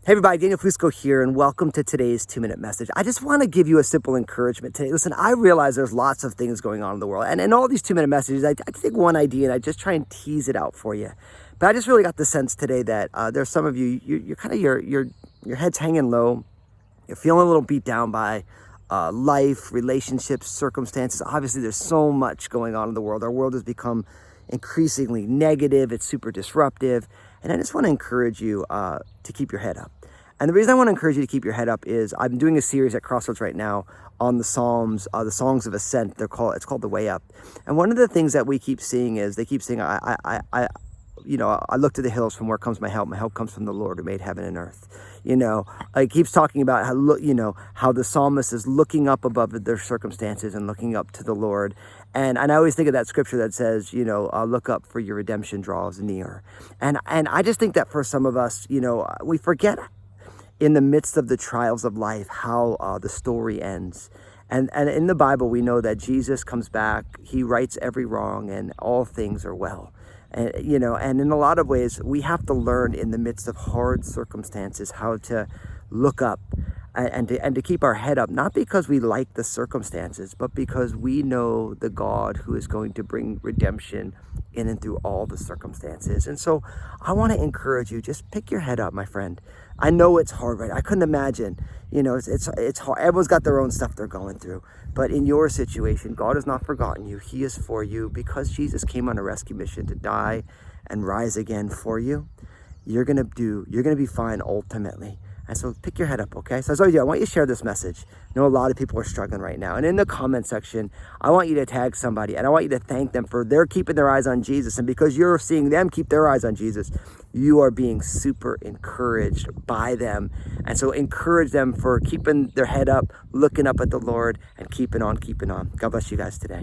Hey everybody, Daniel Fusco here, and welcome to today's 2-minute message. I just want to give you a simple encouragement today. Listen, I realize there's lots of things going on in the world, and in all these 2-minute messages, I take one idea and I just try and tease it out for you. But I just really got the sense today that there's some of you, you're kind of your head's hanging low. You're feeling a little beat down by life, relationships, circumstances. Obviously, there's so much going on in the world. Our world has become increasingly negative. It's super disruptive. And I just want to encourage you to keep your head up. And the reason I want to encourage you to keep your head up is I'm doing a series at Crossroads right now on the Psalms, the Songs of Ascent. It's called The Way Up. And one of the things that we keep seeing is they keep saying, I look to the hills from where comes my help. My help comes from the Lord who made heaven and earth. It keeps talking about how the psalmist is looking up above their circumstances and looking up to the Lord. And I always think of that scripture that says, look up for your redemption draws near. And I just think that for some of us, we forget in the midst of the trials of life how the story ends. And in the Bible, we know that Jesus comes back, he rights every wrong, and all things are well. And in a lot of ways, we have to learn in the midst of hard circumstances how to look up and to keep our head up, not because we like the circumstances, but because we know the God who is going to bring redemption in and through all the circumstances. And so I want to encourage you, just pick your head up, my friend. I know it's hard, right? I couldn't imagine, it's hard. Everyone's got their own stuff they're going through. But in your situation, God has not forgotten you. He is for you because Jesus came on a rescue mission to die and rise again for you. You're going to be fine ultimately. And so pick your head up, okay? So as always, I want you to share this message. I know a lot of people are struggling right now. And in the comment section, I want you to tag somebody and I want you to thank them for their keeping their eyes on Jesus. And because you're seeing them keep their eyes on Jesus, you are being super encouraged by them. And so encourage them for keeping their head up, looking up at the Lord, and keeping on, keeping on. God bless you guys today.